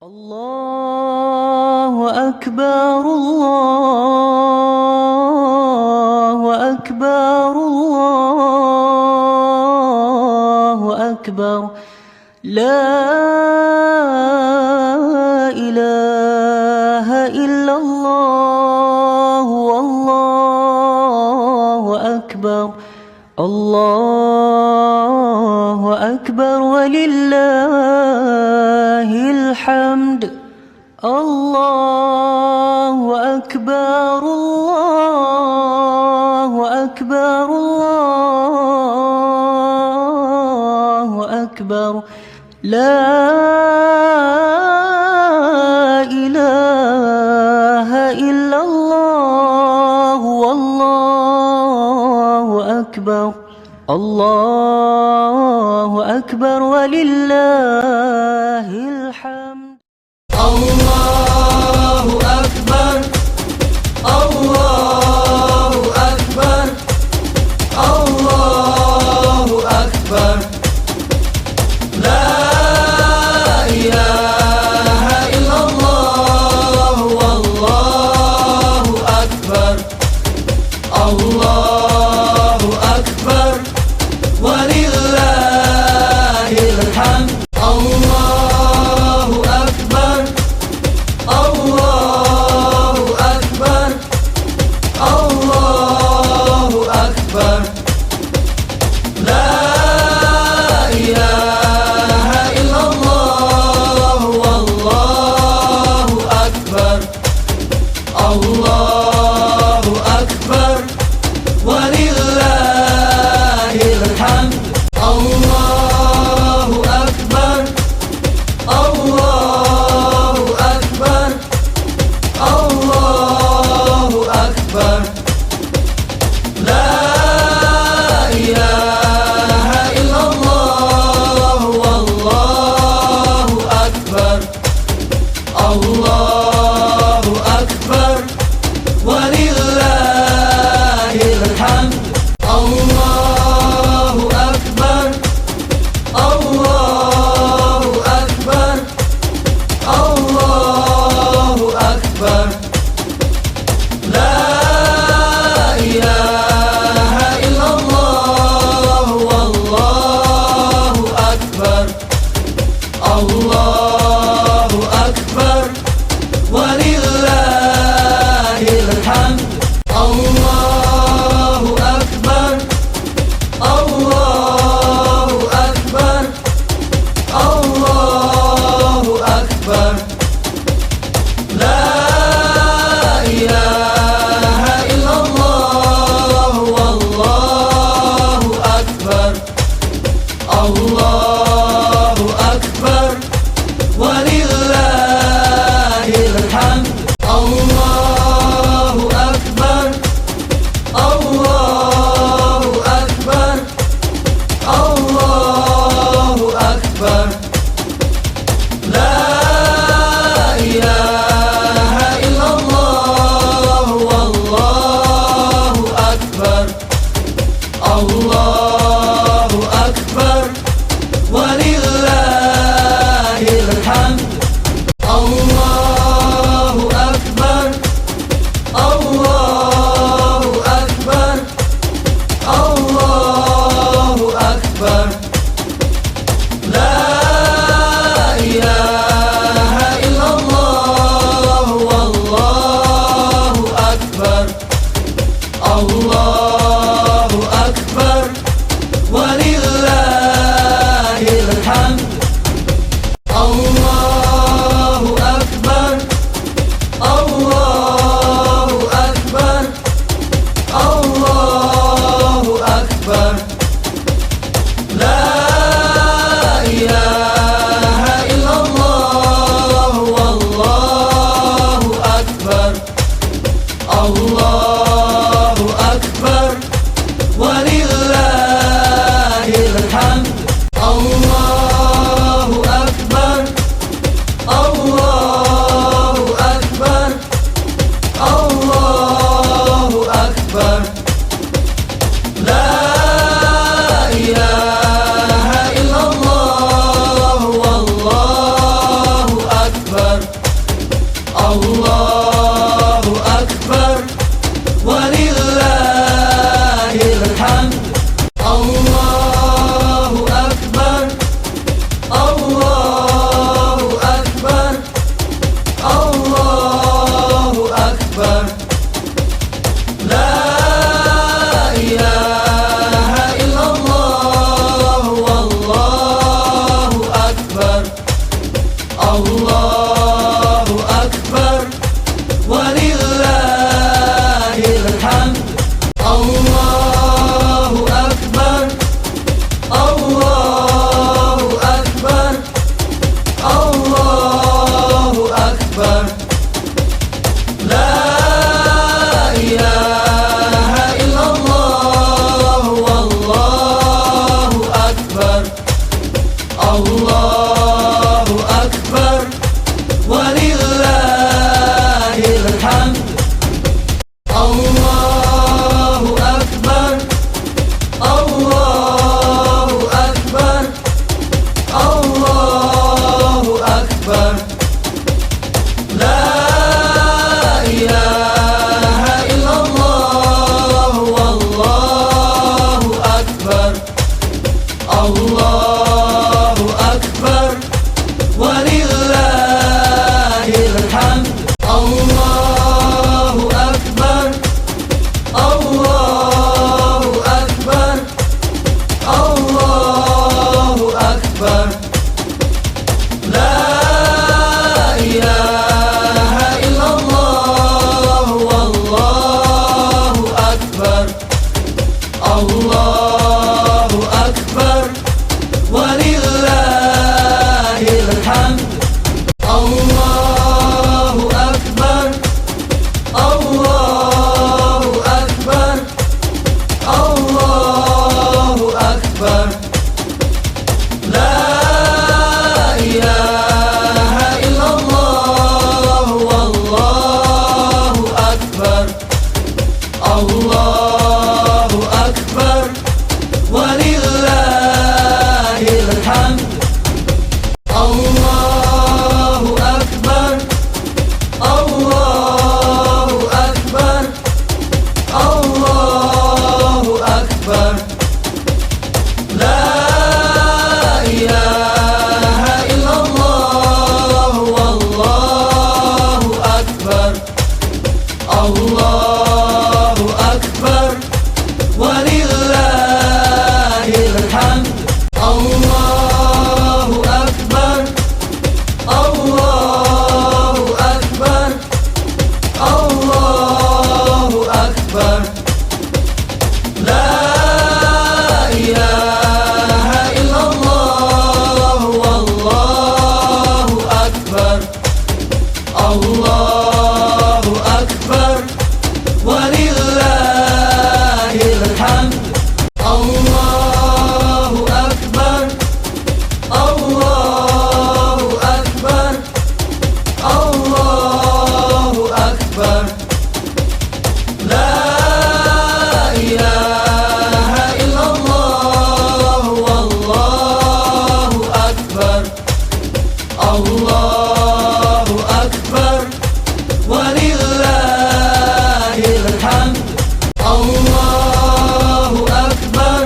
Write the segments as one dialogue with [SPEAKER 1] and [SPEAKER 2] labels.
[SPEAKER 1] الله أكبر الله أكبر الله أكبر لا إله إلا الله والله أكبر الله أكبر ولله الحمد الله أكبر الله أكبر الله أكبر لا إله إلا الله والله أكبر الله أكبر ولله الحمد
[SPEAKER 2] الله أكبر الله أكبر الله أكبر لا إله إلا الله والله أكبر الله أكبر ولله الحمد الله أكبر الله أكبر الله أكبر لا إله إلا الله والله أكبر الله أكبر ولله الحمد الله أكبر الله أكبر الله أكبر لا إله إلا الله والله أكبر الله أكبر ولله الحمد الله أكبر الله أكبر الله أكبر لا إله إلا الله والله أكبر الله أكبر ولله الحمد الله أكبر الله أكبر الله أكبر لا إله إلا الله والله أكبر الله أكبر ولله الحمد الله أكبر الله أكبر الله أكبر لا Allahu Akbar. La ilaha illallah, wallahu akbar. Allahu akbar, walillahil hamd. Allahu akbar, Allahu akbar, Allahu akbar. La ilaha illallah, wallahu akbar. Allahu akbar, walillahil hamd. Allahu akbar, Allahu akbar, Allahu akbar. La ilaha illallah, wallahu akbar. Allahu akbar, walillahil hamd. Allahu akbar, Allahu akbar, Allahu akbar. La ilaha illallah, wallahu akbar. Allahu akbar, walillahil hamd. Allahu akbar, Allahu akbar, Allahu akbar. La ilaha illallah, wallahu akbar. Allahu akbar, walillahil hamd. Allahu akbar, Allahu akbar, Allahu akbar. La ilaha illallah, wallahu akbar. Allahu akbar, walillahil hamd. Allahu akbar, Allahu akbar, Allahu akbar. La ilaha illallah, wallahu akbar. Allahu akbar, walillahil hamd. Allahu akbar, Allahu akbar, Allahu akbar. La ilaha illallah, wallahu akbar. Allahu akbar, walillahil hamd. Allahu akbar,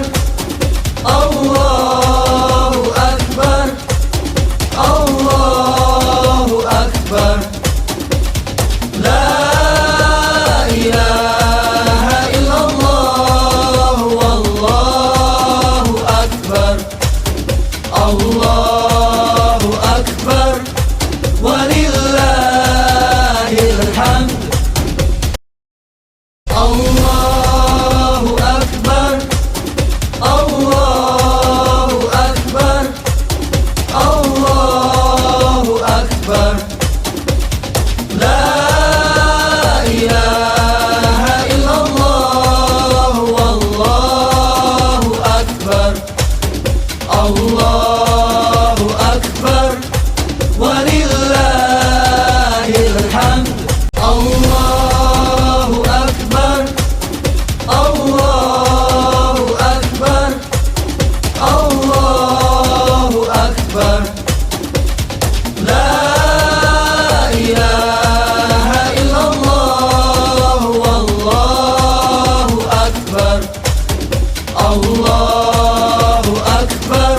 [SPEAKER 2] Allahu akbar, Allahu akbar. La ilaha illallah, wallahu akbar. Allahu akbar, walillahil hamd. Allahu akbar, Allahu akbar, Allahu akbar. La ilaha illallah, wallahu akbar. Allahu akbar,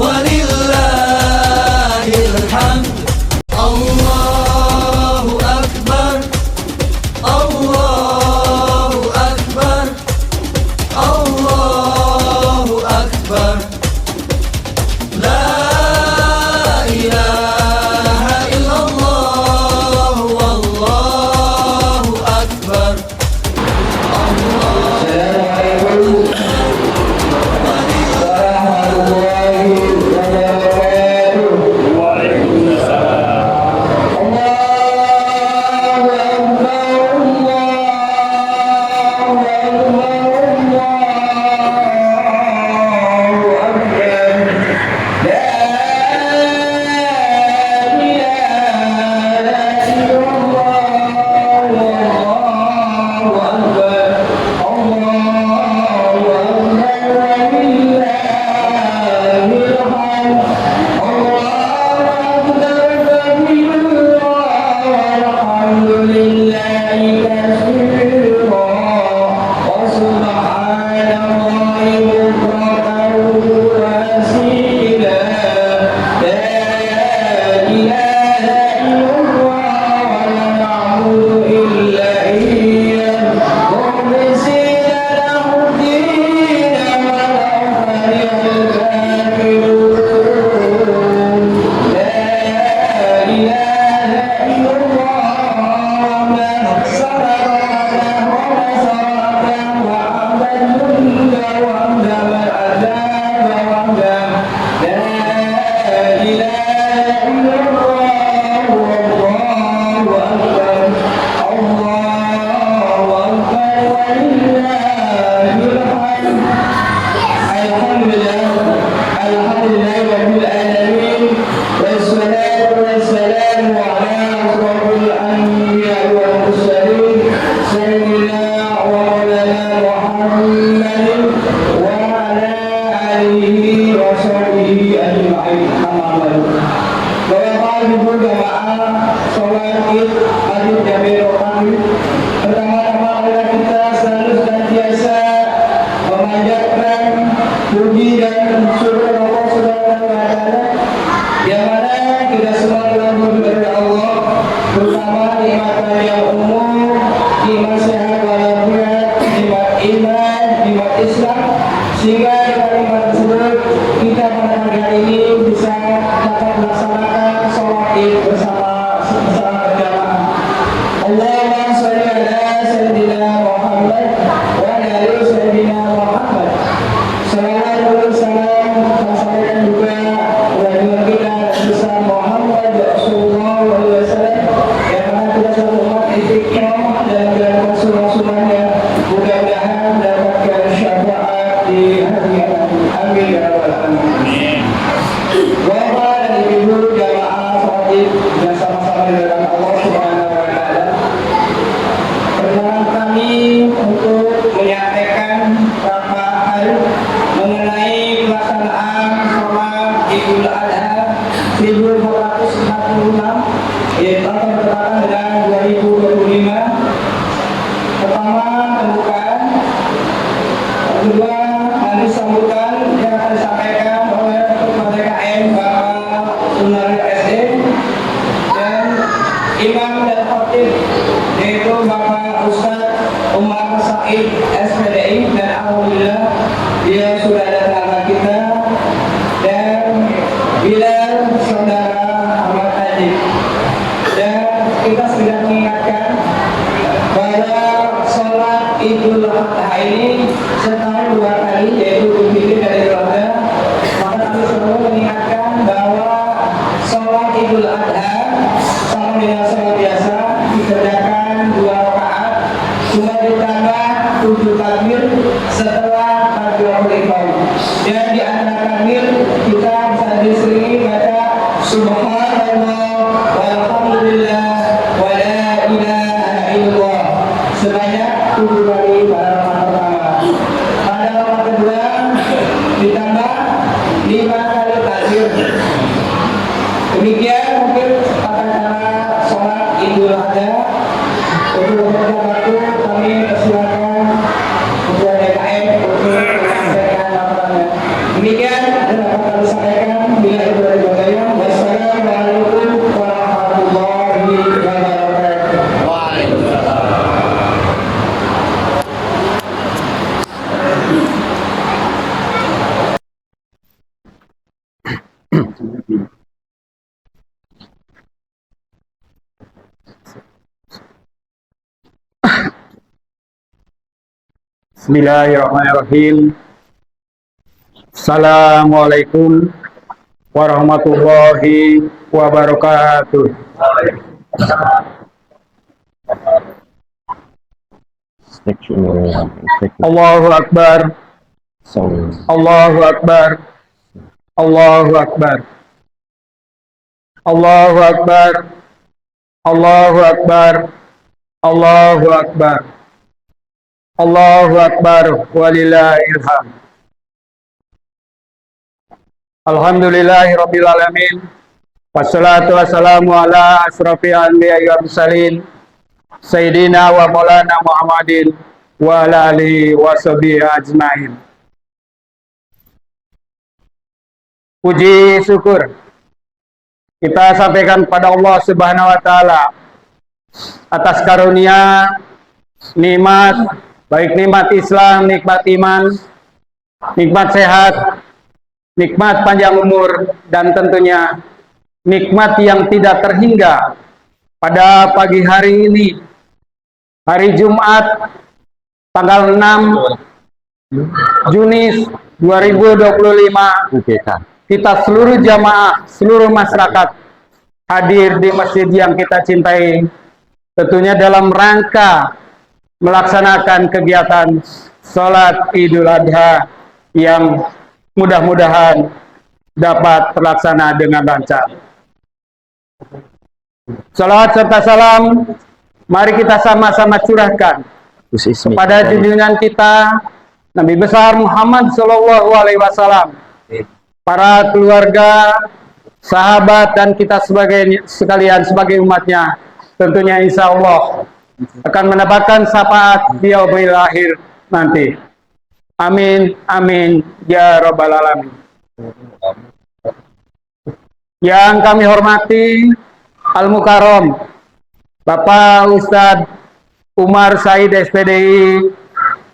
[SPEAKER 2] walillahil hamd.
[SPEAKER 3] Id Maju Jamil Rohani. Pertama-tama adalah kita selalu senantiasa memanjatkan puji dan syukur Allah Subhanahu wa taala, yang mana kita semua berlindung kepada Allah, terutama nikmat yang umum, nikmat sehat walafiat, nikmat iman, nikmat Islam, sehingga dengan nikmat tersebut kita pada hari ini bisa dapat melaksanakan sholat Id bersama berjamaah. Allahumma sholli ala sayyidina Muhammad wa ala ali sayyidina Muhammad. Salawat salam tersampaikan juga kepada kita besar Muhammad Rasulullah SAW, yang mana kita selalu umat istiqomah dan menjalankan sunnah-sunnahnya, mudah-mudahan mendapatkan syafaat di hari akhir. Amin ya rabbal alamin. Bapak dan ibu jamaah sholat Id yang sama-sama dilakukan Allah Subhanahu wa taala, perkenan kami untuk menyampaikan beberapa hal mengenai pelaksanaan sholat Idul Adha 1446, yaitu akan bertepatan dengan 2025. Pertama, pembukaan. Kedua, nanti sambutan yang akan disampaikan oleh Ketua DKM Bapak Sunaryo SD dan Imam dan Khatib, yaitu Bapak Ustadz Umar Said SPDI, dan alhamdulillah dia sudah ada tangga kita, dan Bilal saudara Ahmad Haji. Dan kita sudah mengingatkan bahwa sholat Idul Adha ini setahun 2 kali, yaitu Idul Fitri dan Idul Adha. Maka kami selalu mengingatkan bahwa sholat Idul Adha sama dengan sholat biasa dikerjakan 2 rakaat, cuma ditambah 7 takbir setelah takbiratul ihram. Dan di antara takbir kita bisa diseringi baca Subhanallah walhamdulillah wa la ilaha illallah sebanyak 7 kali pada rakaat pertama. Pada rakaat kedua ditambah 5 kali takbir. Demikian mungkin tata cara sholat Idul Adha. Untuk waktu kami persilakan Ketua DKM untuk menyampaikan laporannya. Demikian yang dapat kami sampaikan. Bila itu dari saya, wassalamualaikum warahmatullahi wabarakatuh.
[SPEAKER 4] Bismillahirrahmanirrahim. Assalamualaikum warahmatullahi wabarakatuh. Allahu Akbar. Allahu Akbar. Allahu Akbar. Allahu Akbar. Allahu Akbar. Allahu Akbar. Allahu Akbar walillahil hamd. Alhamdulillahi rabbil alamin. Wassalatu wassalamu ala asrafil anbiya'i wal mursalin Sayyidina wa maulana Muhammadin wa ala alihi wa sahbihi ajmain. Puji syukur kita sampaikan kepada Allah Subhanahu wa taala atas karunia nikmat, baik nikmat Islam, nikmat iman, nikmat sehat, nikmat panjang umur, dan tentunya nikmat yang tidak terhingga pada pagi hari ini, hari Jumat, tanggal 6 Juni 2025, kita seluruh jamaah, seluruh masyarakat hadir di masjid yang kita cintai, tentunya dalam rangka melaksanakan kegiatan sholat Idul Adha yang mudah-mudahan dapat terlaksana dengan lancar. Salawat serta salam mari kita sama-sama curahkan kepada junjungan kita Nabi besar Muhammad Shallallahu Alaihi Wasallam, para keluarga, sahabat, dan kita sebagai sekalian sebagai umatnya, tentunya insya Allah akan mendapatkan syafaat di yaumil akhir nanti. Amin, amin, ya rabbal alamin. Yang kami hormati Al-Mukarram Bapak Ustadz Umar Said SPDI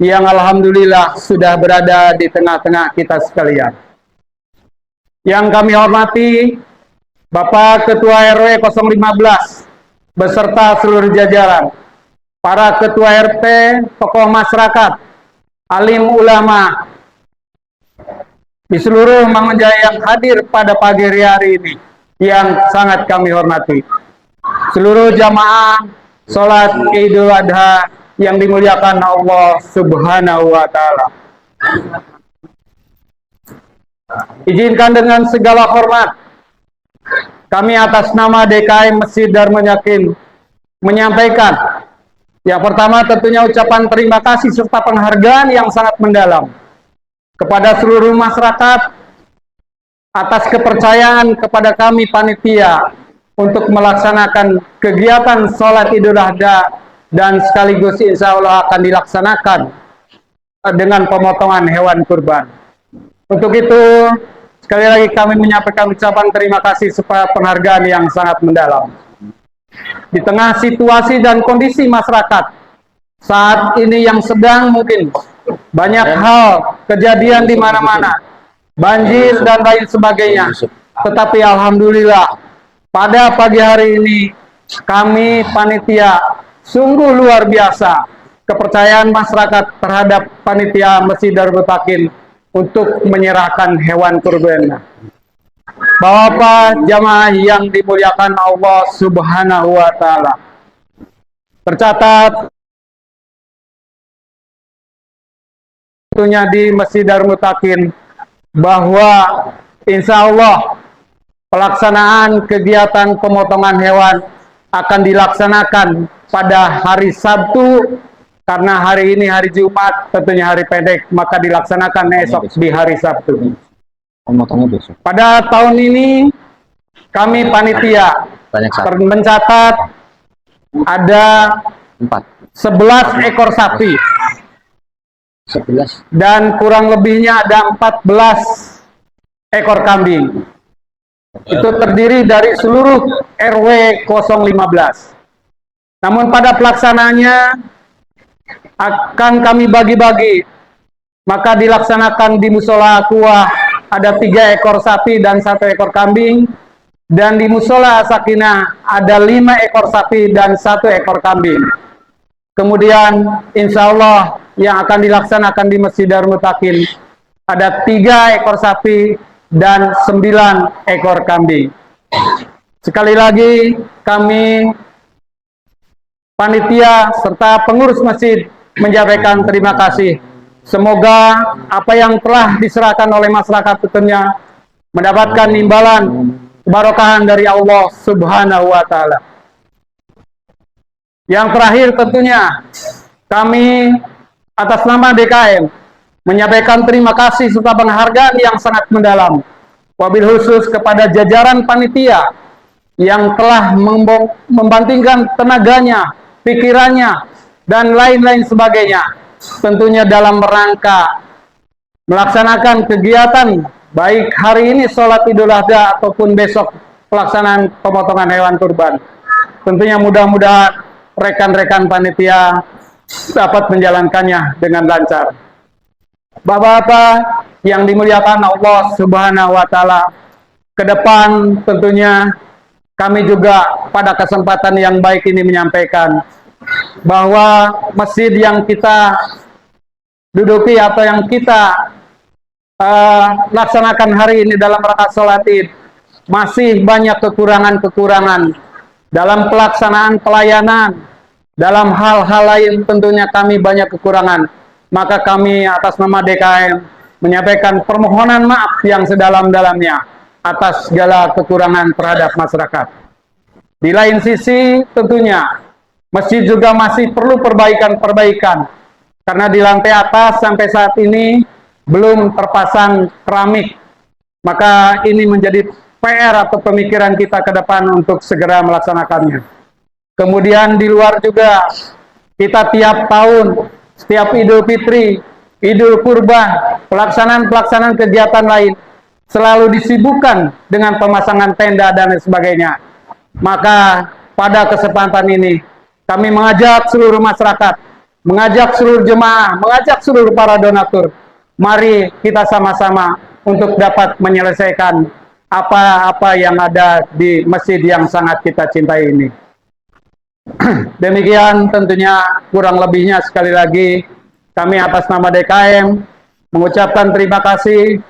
[SPEAKER 4] yang alhamdulillah sudah berada di tengah-tengah kita sekalian. Yang kami hormati Bapak Ketua RW 015 beserta seluruh jajaran, para Ketua RT, tokoh masyarakat, alim ulama di seluruh Mangunjaya yang hadir pada pagi hari ini yang sangat kami hormati. Seluruh jamaah sholat Idul Adha yang dimuliakan Allah Subhanahu wa Ta'ala. Izinkan dengan segala hormat kami atas nama DKM Masjid Darul Yakin menyampaikan yang pertama tentunya ucapan terima kasih serta penghargaan yang sangat mendalam kepada seluruh masyarakat atas kepercayaan kepada kami panitia untuk melaksanakan kegiatan sholat Idul Adha dan sekaligus insya Allah akan dilaksanakan dengan pemotongan hewan kurban. Untuk itu sekali lagi kami menyampaikan ucapan terima kasih serta penghargaan yang sangat mendalam. Di tengah situasi dan kondisi masyarakat saat ini yang sedang mungkin banyak hal kejadian di mana-mana, banjir dan lain sebagainya. Tetapi alhamdulillah pada pagi hari ini kami panitia sungguh luar biasa kepercayaan masyarakat terhadap panitia Masjid Darul Yakin untuk menyerahkan hewan kurban. Bapak jamaah yang dimuliakan Allah Subhanahu wa Ta'ala, tercatat tentunya di Masjid Darul Yakin bahwa insya Allah pelaksanaan kegiatan pemotongan hewan akan dilaksanakan pada hari Sabtu, karena hari ini hari Jumat tentunya hari pendek, maka dilaksanakan esok di hari Sabtu. Pada tahun ini kami panitia mencatat ada 11 ekor sapi dan kurang lebihnya ada 14 ekor kambing. Itu terdiri dari seluruh RW 015. Namun pada pelaksanaannya akan kami bagi-bagi, maka dilaksanakan di Musola Kuah ada 3 ekor sapi dan 1 ekor kambing, dan di Musola Sakinah ada 5 ekor sapi dan 1 ekor kambing. Kemudian insya Allah yang akan dilaksanakan di Masjid Darul Yakin ada 3 ekor sapi dan 9 ekor kambing. Sekali lagi kami panitia serta pengurus masjid menyampaikan terima kasih. Semoga apa yang telah diserahkan oleh masyarakat tentunya mendapatkan imbalan keberkahan dari Allah Subhanahu wa Ta'ala. Yang terakhir tentunya kami atas nama DKM menyampaikan terima kasih serta penghargaan yang sangat mendalam, wabil khusus kepada jajaran panitia yang telah membandingkan tenaganya, pikirannya, dan lain-lain sebagainya, tentunya dalam rangka melaksanakan kegiatan baik hari ini sholat Idul Adha ataupun besok pelaksanaan pemotongan hewan kurban. Tentunya mudah-mudahan rekan-rekan panitia dapat menjalankannya dengan lancar. Bapak-bapak yang dimuliakan Allah Subhanahu wa Ta'ala, ke depan tentunya kami juga pada kesempatan yang baik ini menyampaikan bahwa masjid yang kita duduki atau yang kita laksanakan hari ini dalam rangka sholat Id masih banyak kekurangan-kekurangan dalam pelaksanaan pelayanan, dalam hal-hal lain tentunya kami banyak kekurangan. Maka kami atas nama DKM menyampaikan permohonan maaf yang sedalam-dalamnya atas segala kekurangan terhadap masyarakat. Di lain sisi tentunya masjid juga masih perlu perbaikan-perbaikan, karena di lantai atas sampai saat ini belum terpasang keramik. Maka ini menjadi PR atau pemikiran kita ke depan untuk segera melaksanakannya. Kemudian di luar juga kita tiap tahun, setiap Idul Fitri, Idul Kurban, pelaksanaan kegiatan lain selalu disibukkan dengan pemasangan tenda dan lain sebagainya. Maka pada kesempatan ini kami mengajak seluruh masyarakat, mengajak seluruh jemaah, mengajak seluruh para donatur, mari kita sama-sama untuk dapat menyelesaikan apa-apa yang ada di masjid yang sangat kita cintai ini. Demikian tentunya kurang lebihnya sekali lagi kami atas nama DKM mengucapkan terima kasih.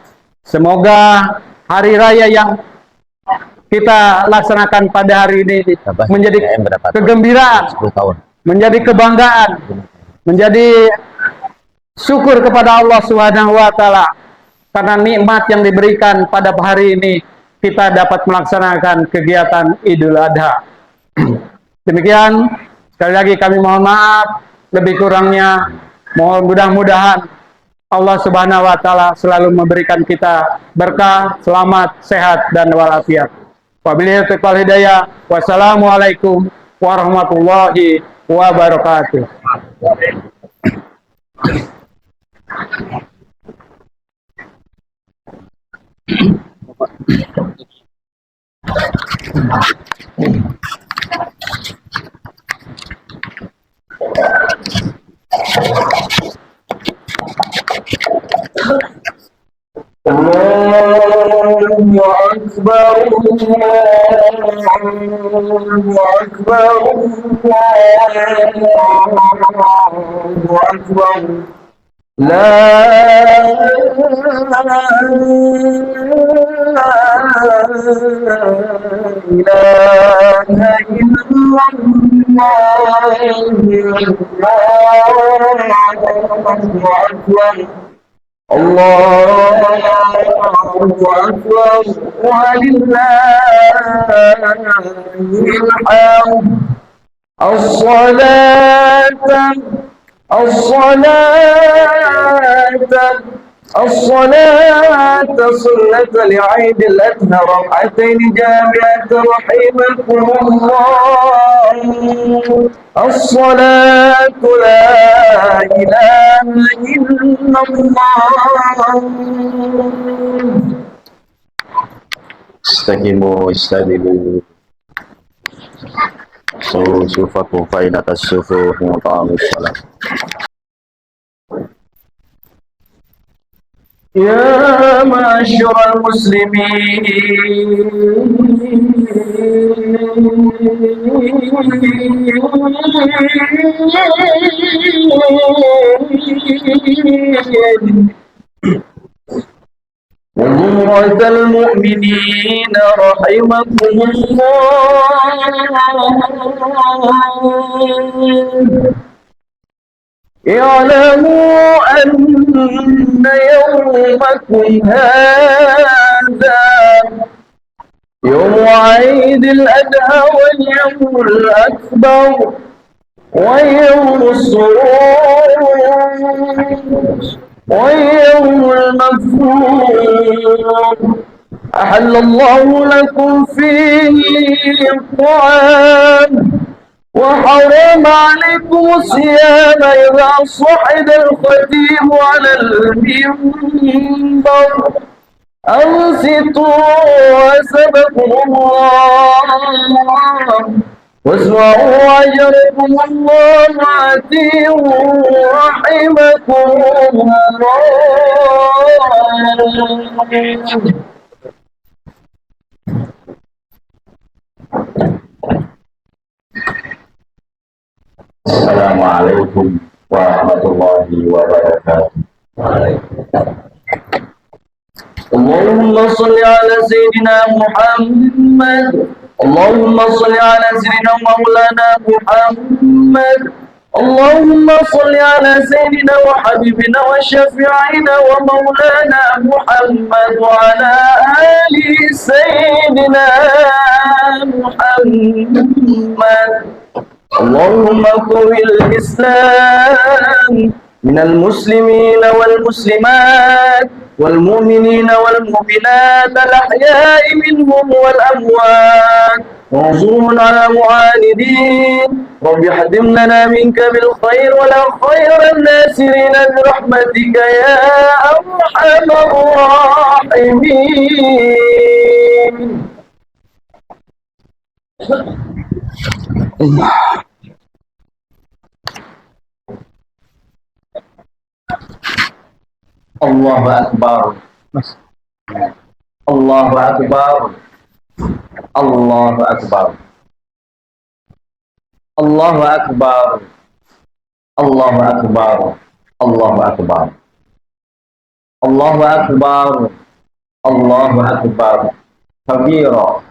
[SPEAKER 4] Semoga hari raya yang kita laksanakan pada hari ini menjadi kegembiraan, menjadi kebanggaan, menjadi syukur kepada Allah Subhanahu wa taala karena nikmat yang diberikan pada hari ini kita dapat melaksanakan kegiatan Idul Adha. Demikian, sekali lagi kami mohon maaf lebih kurangnya, mohon mudah-mudahan Allah Subhanahu wa taala selalu memberikan kita berkah, selamat, sehat dan walafiat. Wabillahi taufiq wal hidayah. Wassalamualaikum warahmatullahi wabarakatuh.
[SPEAKER 3] Allahu Akbar, Allahu Akbar, Allahu Akbar. La ilaha illallah, Allahu Akbar. Allahu Akbar, walillahil hamd. الصلاة صلة لعيد الأضحى ركعتين جامعة رحمكم الله. الصلاة لا إله إلا الله.
[SPEAKER 5] استقيموا استدلوا صفوفكم فإنة الصفوف وطعام الصلاة.
[SPEAKER 3] يا معشر المسلمين وزمرة المؤمنين رحمكم الله. اعلموا أن يومكم هذا يوم عيد الأضحى واليوم الأكبر ويوم السرور ويوم المغفور. أحل الله لكم فيه الطعام وحرم عليكم الصيام إذا صعد الخطيب على المنبر. أنصتوا وسبكم الله واسمعوا أجركم الله وأطيعوا رحمكم الله.
[SPEAKER 5] Assalamualaikum warahmatullahi wabarakatuh.
[SPEAKER 3] اللهم صل على سيدنا محمد. اللهم صل على سيدنا مولانا محمد. اللهم صل على سيدنا وحبيبنا وشفيعنا ومولانا محمد وعلى آل سيدنا محمد. اللهم قوي الإسلام من المسلمين والمسلمات والمؤمنين والمؤمنات الأحياء منهم والأموات
[SPEAKER 5] وانصرنا على معاندين رب احتم لنا منك بالخير ولا خير الناصرين برحمتك يا أرحم الراحمين. الله أكبر الله أكبر الله أكبر الله أكبر الله أكبر الله أكبر الله أكبر الله أكبر كبيرا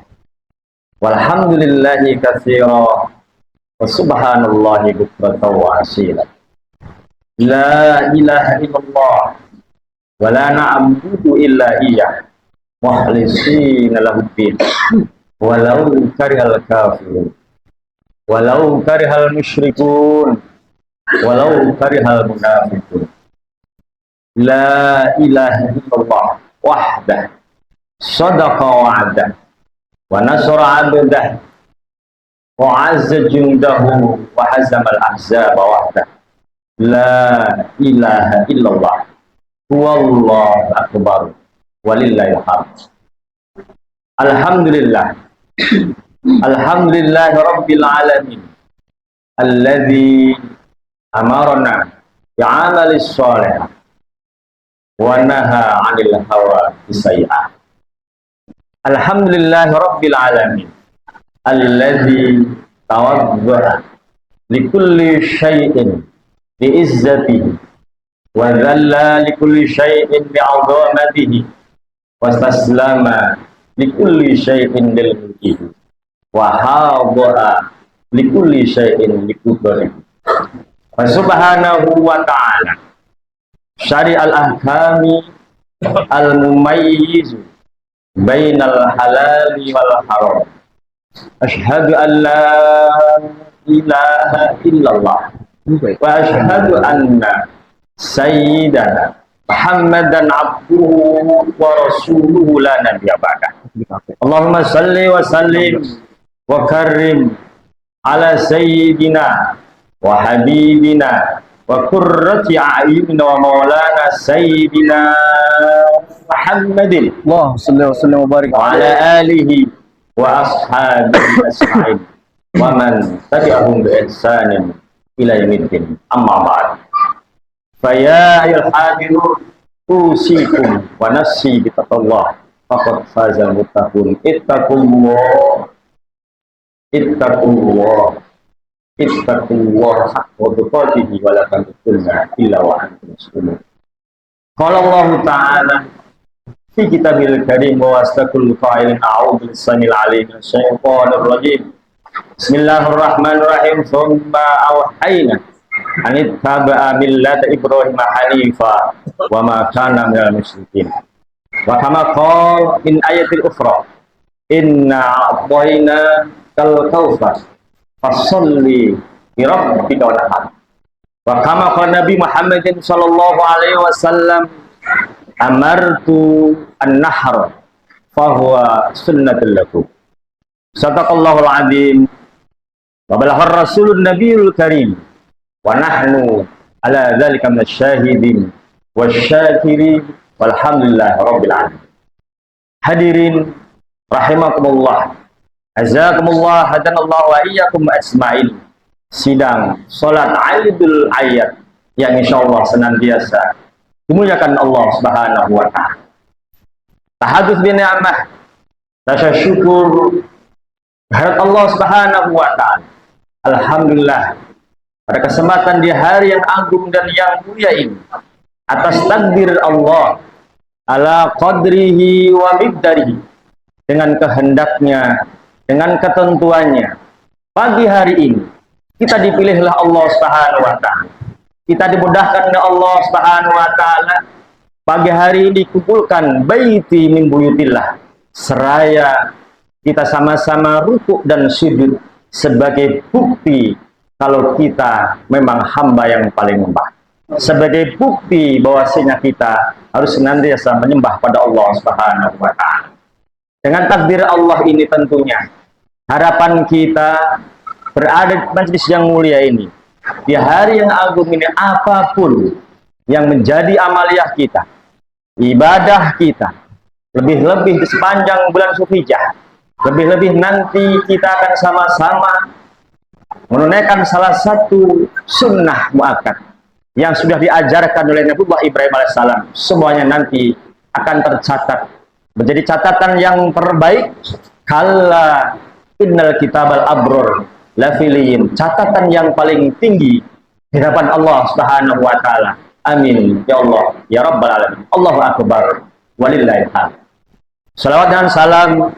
[SPEAKER 5] والحمد لله كثيرا وسبحان الله بكرة وأصيلا لا إله إلا الله ولا نعبد إلا إياه مخلصين له الدين ولو كره الكافرون ولو كره المشركون ولو كره المنافقون لا إله إلا الله وحده صدق وعده ونصر عبده وعز جنده وهزم الأحزاب وحده لا إله إلا الله والله أكبر ولله الحمد. Alhamdulillah Alhamdulillah Rabbil Alamin alladzi amarna bi'amalis sholih wa naha 'anil hawa bisayyi'ah. Alhamdulillah Rabbil Alamin alladzi tawadda'a likulli syai'in bi'izzatihi wa dhalla likulli syai'in bi'azamatihi wastaslama likulli syai'in lil mulkihi wa hadara likulli syai'in likudrihi wa subhanahu wa ta'ala syari'al ahkami al mumayyiz bainal halali wal haram. Asyhadu an la ilaha illallah wa asyhadu anna sayyidana Muhammadan abduhu wa rasuluhu la nabiyya ba'dah. Allahumma salli wa sallim wa karrim ala sayyidina wa habibina wa qurrati a'yunina wa maulana sayyidina Muhammadin
[SPEAKER 4] Allahumma salli wa sallim wa barik
[SPEAKER 5] wa ala alihi wa ashabihi asma'in wa man tabi'ahum bi ihsanin ila yaumiddin. Amma ba'd. Faya ayul hadirun usikum wa nafsi bitaqallah faqad fazal muttaqun. Ittaqullah ittaqullah ittaqullah haqqa tuqatih wa la tamutunna illa wa antum muslimun. Qala Allah ta'ala fi kitabil karim wa astaqul qailin a'udzu billahi alim syaitanir rajim. Bismillahirrahmanirrahim. Thumma awhayna anit taba'a millata Ibrahim hanifa wa ma kana minal musyrikin. Wa kama qala in ayatil ukhra inna a'tayna kal kautsar fasalli li rabbika wanhar. Wa kama qala Nabi Muhammadin sallallahu alaihi wasallam amartu an-nahr fa huwa sunnatul lakum. Sadaqallahul azim wa balaghar rasulun nabiyul karim wa nahnu ala dzalika minasyahidin wasyakirin walhamdulillahi rabbil alamin. Hadirin rahimakumullah, azakumullah, hadanallahu wa iyyakum asma'il. Sidang salat Aidul Ayat yang insyaallah senantiasa dimuliakan Allah Subhanahu wa taala. Tahadduts bi ni'mah, rasa syukur kehadirat Allah Subhanahu wa taala. Alhamdulillah pada kesempatan di hari yang agung dan yang mulia ini, atas takdir Allah ala qadrihi wa miqdarihi, dengan kehendaknya, dengan ketentuannya, pagi hari ini kita dipilihlah Allah Subhanahu wa taala. Kita dimudahkan oleh Allah Subhanahu wa taala pagi hari ini dikumpulkan baiti min buyutillah, seraya kita sama-sama rukuk dan sujud sebagai bukti kalau kita memang hamba yang paling menyembah, sebagai bukti bahwasanya kita harus senantiasa menyembah pada Allah Subhanahu wa taala. Dengan takdir Allah ini tentunya harapan kita berada di majelis yang mulia ini, di hari yang agung ini, apapun yang menjadi amaliyah kita, ibadah kita, lebih-lebih di sepanjang bulan Zulhijjah, lebih-lebih nanti kita akan sama-sama menunaikan salah satu sunnah muakkad yang sudah diajarkan oleh Nabiullah Ibrahim alaihissalam. Semuanya nanti akan tercatat menjadi catatan yang terbaik. Kalla innal kitabal abror lafiliyin, catatan yang paling tinggi di hadapan Allah Subhanahu wa taala. Amin ya Allah ya rabbal alamin. Allahu akbar walillahil hamd. Salawat dan salam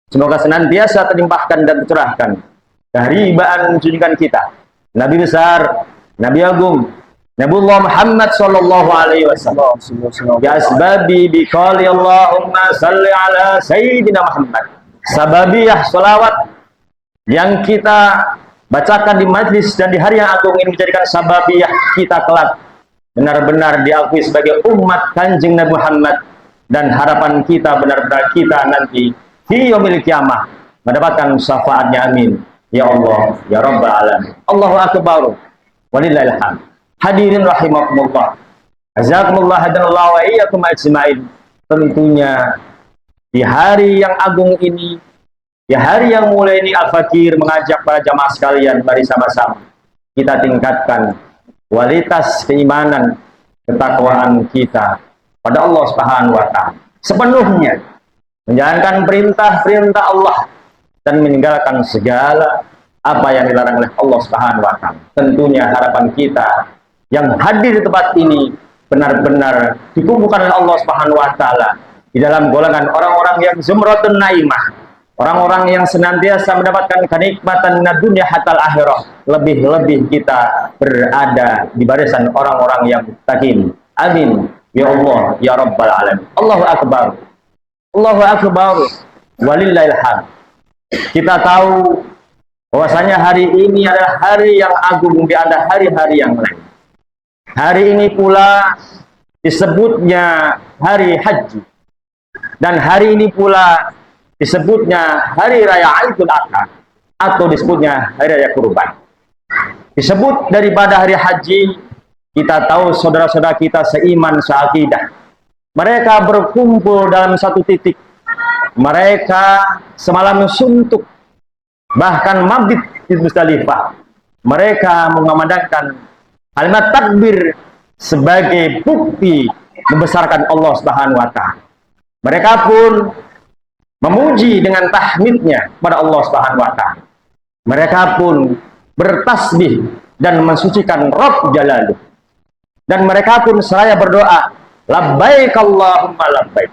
[SPEAKER 5] semoga senantiasa terlimpahkan dan tercurahkan dari baan junjungan kita, Nabi besar, Nabi agung, Nabiullah Muhammad sallallahu alaihi wasallam. Bi asbabi biqali Allahumma salli ala sayyidina Muhammad. Sababiyah salawat yang kita bacakan di majlis dan di hari yang agung ini menjadikan sababiyah kita kelak benar-benar diakui sebagai umat Kanjeng Nabi Muhammad, dan harapan kita benar-benar kita nanti di yaumil qiyamah mendapatkan syafaatnya. Amin ya Allah ya rabbal alamin. Allahu akbar walillahil hamd. Hadirin rahimakumullah, jazakumullah hadanallahu wa iyyakum ajmain. Tentunya di hari yang agung ini, di hari yang mulia ini, Al-Fakir mengajak para jamaah sekalian, mari sama-sama kita tingkatkan kualitas keimanan, ketakwaan kita pada Allah Subhanahu wa taala, sepenuhnya menjalankan perintah-perintah Allah dan meninggalkan segala apa yang dilarang oleh Allah Subhanahu wa taala. Tentunya harapan kita yang hadir di tempat ini benar-benar dikumpulkan oleh Allah Subhanahu wa taala di dalam golongan orang-orang yang zumratun naimah, orang-orang yang senantiasa mendapatkan kenikmatan dunia hatal akhirah. Lebih-lebih kita berada di barisan orang-orang yang muttaqin. Amin ya Allah ya rabbal alamin. Allahu akbar, Allahu akbar walillahil hamd. Kita tahu bahwasanya hari ini adalah hari yang agung di antara hari-hari yang lain. Hari ini pula disebutnya hari haji, dan hari ini pula disebutnya hari raya Idul Adha, atau disebutnya hari raya kurban. Disebut daripada hari haji, kita tahu saudara-saudara kita seiman seakidah, mereka berkumpul dalam satu titik, mereka semalam suntuk, bahkan mabit di Musdalifah. Mereka mengumandangkan kalimat takbir sebagai bukti membesarkan Allah Subhanahu wa taala. Mereka pun memuji dengan tahmidnya pada Allah Subhanahu wa taala. Mereka pun bertasbih dan mensucikan Rabb Jalaluh. Dan mereka pun seraya berdoa, labbaik Allahumma labbaik,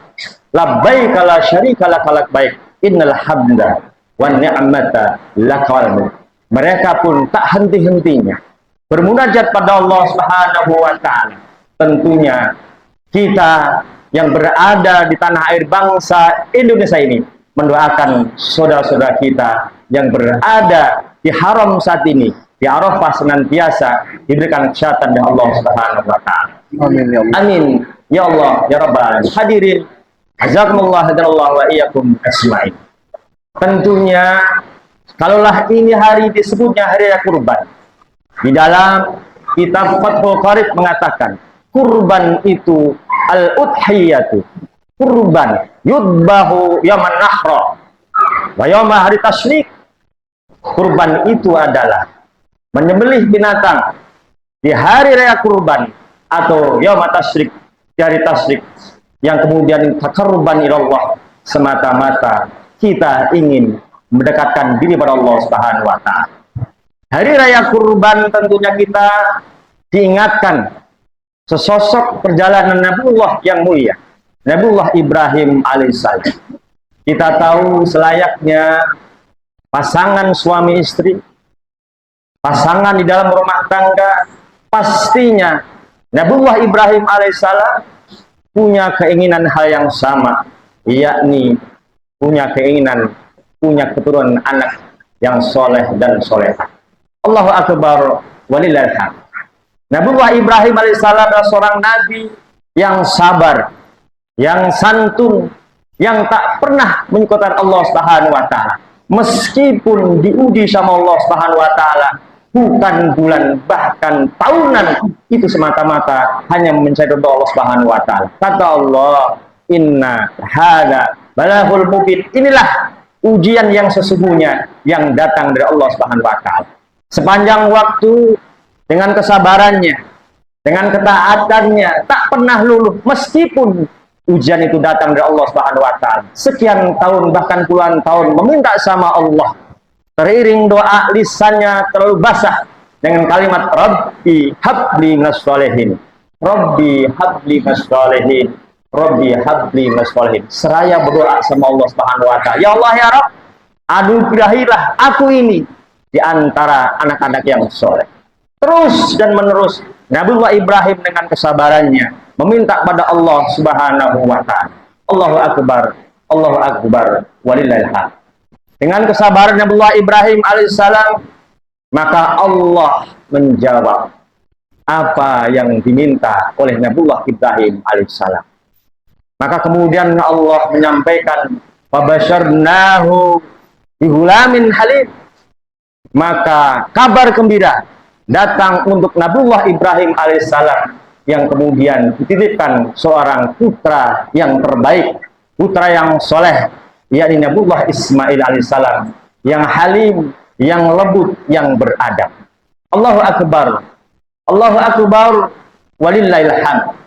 [SPEAKER 5] labbaik la syarika lak labbaik, innal hamda wan ni'mata lakal mulk. Mereka pun tak henti-hentinya bermunajat pada Allah Subhanahu wa taala. Tentunya kita yang berada di tanah air bangsa Indonesia ini mendoakan saudara-saudara kita yang berada di haram saat ini, di Arafah, senantiasa diberikan kesehatan dari Allah Subhanahu wa taala.
[SPEAKER 3] Amin ya Allah.
[SPEAKER 5] Amin ya Allah ya rabbal alamin. Hadirin jazakumullah hadanallahu wa iyyakum ajmain. Tentunya kalaulah ini hari disebutnya hari raya kurban, di dalam kitab Fathul Qarib mengatakan kurban itu al-udhiyatu, kurban yudbahu yaman nahra wa yawma hari tasyrik. Kurban itu adalah menyembelih binatang di hari raya kurban atau yaum tasyrik, di hari tasyrik, yang kemudian takarruban ilallah, semata-mata kita ingin mendekatkan diri pada Allah Subhanahu wa taala. Hari raya kurban tentunya kita diingatkan sesosok perjalanan Nabiullah yang mulia, Nabiullah Ibrahim alaihissalam. Kita tahu selayaknya pasangan suami istri, pasangan di dalam rumah tangga, pastinya Nabiullah Ibrahim alaihissalam punya keinginan hal yang sama, yakni punya keinginan punya keturunan anak yang soleh dan solehah. Allahu akbar walillahil hamd. Nabiullah Ibrahim alaihissalam adalah seorang nabi yang sabar, yang santun, yang tak pernah menyekutukan Allah Subhanahu wa taala. meskipun diuji sama Allah Subhanahu wa taala bukan bulan bahkan tahunan, itu semata-mata hanya mencari ridha Allah Subhanahu wa taala. Kata Allah, inna hadza balahul mubin, inilah ujian yang sesungguhnya yang datang dari Allah Subhanahu wa taala. Sepanjang waktu dengan kesabarannya, dengan ketaatannya tak pernah luluh meskipun ujian itu datang dari Allah Subhanahu wa taala. Sekian tahun bahkan puluhan tahun meminta sama Allah. Teriring doa, lisannya terlalu basah dengan kalimat Rabbi habli minas sholihin. Rabbi habli minas sholihin. Rabbi habli minas sholihin. Seraya berdoa sama Allah Subhanahu wa taala. Ya Allah ya Rabb, anugerahilah aku ini di antara anak-anak yang soleh. Terus dan menerus Nabiullah Ibrahim dengan kesabarannya meminta pada Allah Subhanahu wa taala. Allahu akbar, Allahu akbar, walillahil hamd. Dengan kesabaran Nabiullah Ibrahim alaihissalam, maka Allah menjawab apa yang diminta oleh Nabiullah Ibrahim alaihissalam. Maka kemudian Allah menyampaikan fabasyarnahu bihulamin halim. Maka kabar gembira datang untuk Nabiullah Ibrahim alaihissalam yang kemudian dititipkan seorang putra yang terbaik, putra yang soleh, yakni Nabiullah Ismail alaihissalam, yang halim, yang lembut, yang beradab. Allahu akbar, Allahu akbar, walillahil hamd.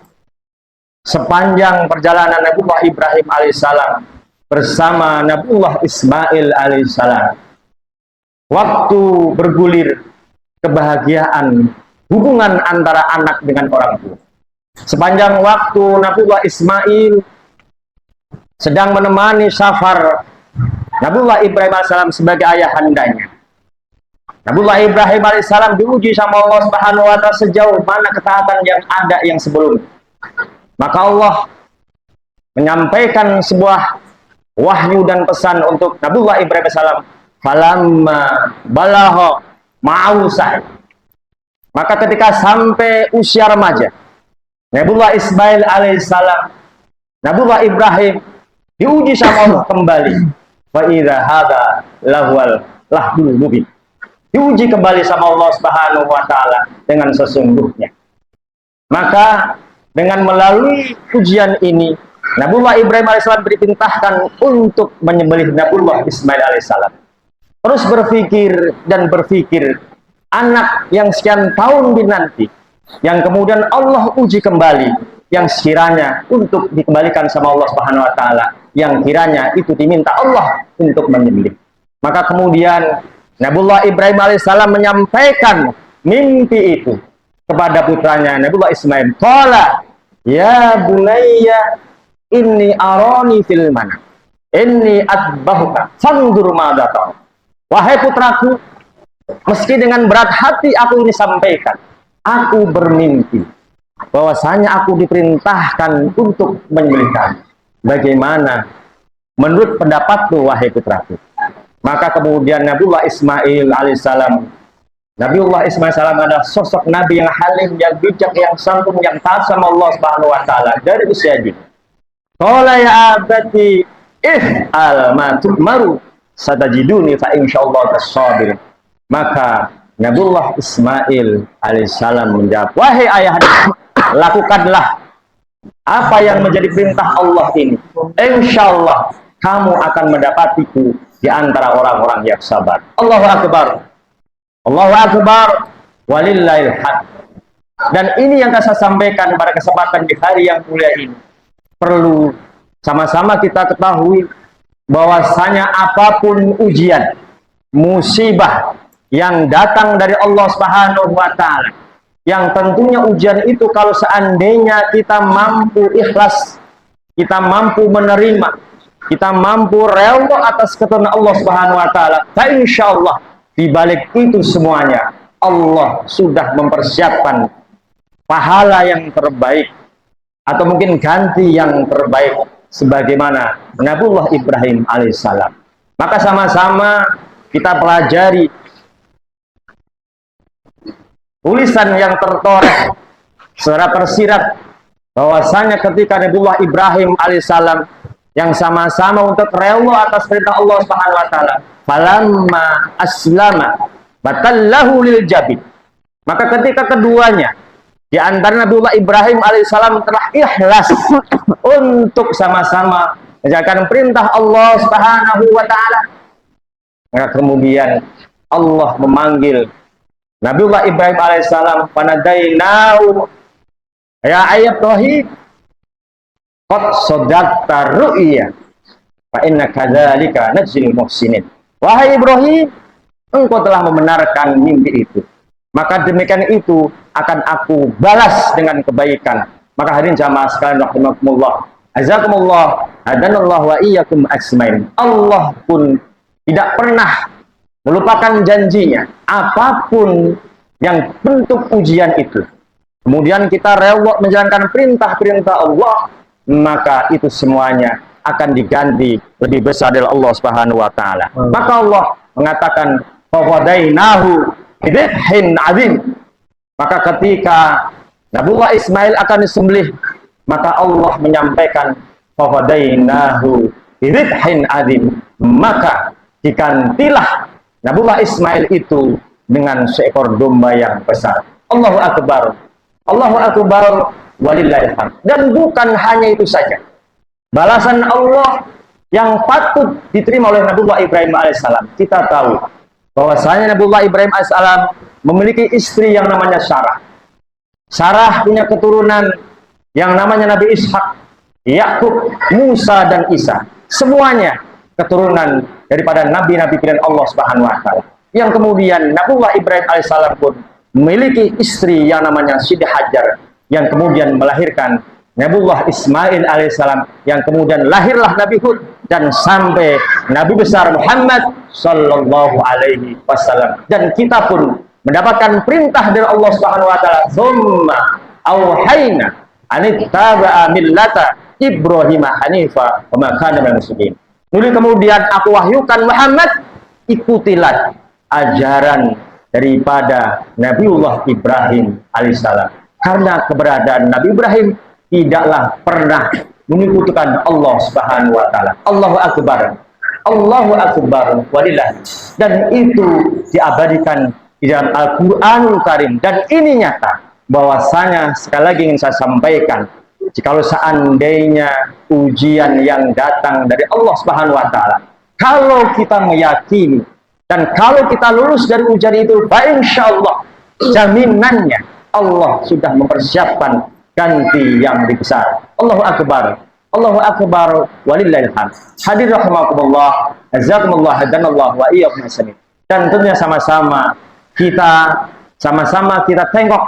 [SPEAKER 5] Sepanjang perjalanan Nabiullah Ibrahim alaihissalam bersama Nabiullah Ismail alaihissalam, waktu bergulir kebahagiaan hubungan antara anak dengan orang tua. Sepanjang waktu Nabiullah Ismail sedang menemani safar Nabiullah Ibrahim AS sebagai ayahandanya. Nabiullah Ibrahim AS diuji sama Allah Subhanahu wa taala sejauh mana ketaatan yang ada yang sebelumnya. Maka Allah menyampaikan sebuah wahyu dan pesan untuk Nabiullah Ibrahim AS. Falamma balagha ma'usah. Maka ketika sampai usia remaja, Nabiullah Ismail alaihissalam, Nabiullah Ibrahim diuji sama Allah kembali. Wa idza hadza lahul mubin. Diuji kembali sama Allah Subhanahu wa taala dengan sesungguhnya. Maka dengan melalui ujian ini, Nabiullah Ibrahim alaihissalam diperintahkan untuk menyembelih Nabiullah Ismail alaihissalam. Terus berpikir dan berpikir, anak yang sekian tahun dinanti, yang kemudian Allah uji kembali, yang sekiranya untuk dikembalikan sama Allah Subhanahu wa taala, yang kiranya itu diminta Allah untuk menyembelih. Maka kemudian Nabiullah Ibrahim alaihissalam menyampaikan mimpi itu kepada putranya Nabiullah Ismail. Qala ya bunayya inni arani fil manam inni atbahuka fanzur madza tara. Wahai putraku, meski dengan berat hati aku ini sampaikan, aku bermimpi bahwasanya aku diperintahkan untuk menyembelihkan. Bagaimana menurut pendapatmu wahai putraku? Maka kemudian Nabiullah Ismail alaihissalam, Nabiullah Ismail alaihissalam adalah sosok nabi yang halim, yang bijak, yang santun, yang taat sama Allah Subhanahu wa taala dari usia dini. Qala ya abati if'al ma tu'maru satajiduni fa insyaallah as-sabir. Maka Nabiullah Ismail alaihissalam menjawab, wahai ayahanda, lakukanlah apa yang menjadi perintah Allah ini. Insyaallah kamu akan mendapatiku di antara orang-orang yang sabar. Allahu akbar, Allahu akbar, walillahil hamd. Dan ini yang saya sampaikan pada kesempatan di hari yang mulia ini. Perlu sama-sama kita ketahui bahwasanya apapun ujian, musibah yang datang dari Allah Subhanahu wa taala, yang tentunya ujian itu kalau seandainya kita mampu ikhlas, kita mampu menerima, kita mampu rela atas ketentuan Allah Subhanahu wa taala, dan insyaallah di balik itu semuanya Allah sudah mempersiapkan pahala yang terbaik atau mungkin ganti yang terbaik sebagaimana Nabiullah Ibrahim alaihissalam. Maka sama-sama kita pelajari tulisan yang tertoreh secara tersirat bahwasanya ketika Nabiullah Ibrahim alaihissalam yang sama-sama untuk rela atas perintah Allah Subhanahu wa taala, falamma aslama batallahu lil jabin. Maka ketika keduanya di antara Nabiullah Ibrahim alaihissalam telah ikhlas untuk sama-sama menjalankan perintah Allah Subhanahu wa taala, maka kemudian Allah memanggil Nabiullah Ibrahim alaihissalam, panadainahu ya Ibrahim qad sadaqta ru'ya fa inna kadzalika najzil muhsinin. Wahai Ibrahim, engkau telah membenarkan mimpi itu, maka demikian itu akan aku balas dengan kebaikan. Maka hadirin jamaah sekalian rahimakumullah, azakumullah, hadanallahu wa iyyakum ajmain. Allah pun tidak pernah melupakan janjinya, apapun yang bentuk ujian itu. Kemudian kita rela menjalankan perintah-perintah Allah, maka itu semuanya akan diganti lebih besar dari Allah Subhanahu wa taala. Maka Allah mengatakan fawadainahu bidhibhin azim. Maka ketika Nabiullah Ismail akan disembelih, maka Allah menyampaikan fawadainahu bidhibhin azim. Maka digantilah Nabiullah Ismail itu dengan seekor domba yang besar. Allahu akbar. Allahu akbar walillahil hamd. Dan bukan hanya itu saja. Balasan Allah yang patut diterima oleh Nabiullah Ibrahim alaihissalam. Kita tahu bahwasanya Nabiullah Ibrahim alaihissalam memiliki istri yang namanya Sarah. Sarah punya keturunan yang namanya Nabi Ishak, Yakub, Musa dan Isa. Semuanya keturunan daripada nabi-nabi pilihan Allah Subhanahu wa taala. Yang kemudian Nabiullah Ibrahim alaihissalam pun memiliki istri yang namanya Siti Hajar, yang kemudian melahirkan Nabiullah Ismail alaihissalam, yang kemudian lahirlah Nabi Hud dan sampai Nabi besar Muhammad sallallahu alaihi wasallam. Dan kita pun mendapatkan perintah dari Allah Subhanahu wa taala, "Tsumma auhayna anittaba'a millata Ibrahim hanifa wa ma kana minal musyrikin." Kemudian aku wahyukan Muhammad, ikutilah ajaran daripada Nabiullah Ibrahim alaihissalam. Karena keberadaan Nabi Ibrahim tidaklah pernah menyekutukan Allah Subhanahu wa taala. Allahu akbar. Allahu akbar walillah. Dan itu diabadikan di dalam Al-Qur'anul Karim, dan ini nyata bahwasanya, sekali lagi ingin saya sampaikan, jikalau seandainya ujian yang datang dari Allah Subhanahu wa taala, kalau kita meyakini dan kalau kita lulus dari ujian itu, insyaallah jaminannya Allah sudah mempersiapkan ganti yang lebih besar. Allahu akbar. Allahu akbar walillahil hamd. Hadir rahimakumullah, jazakumullah, hadanallahu wa iyyakum ajmain. Dan tentunya sama-sama kita tengok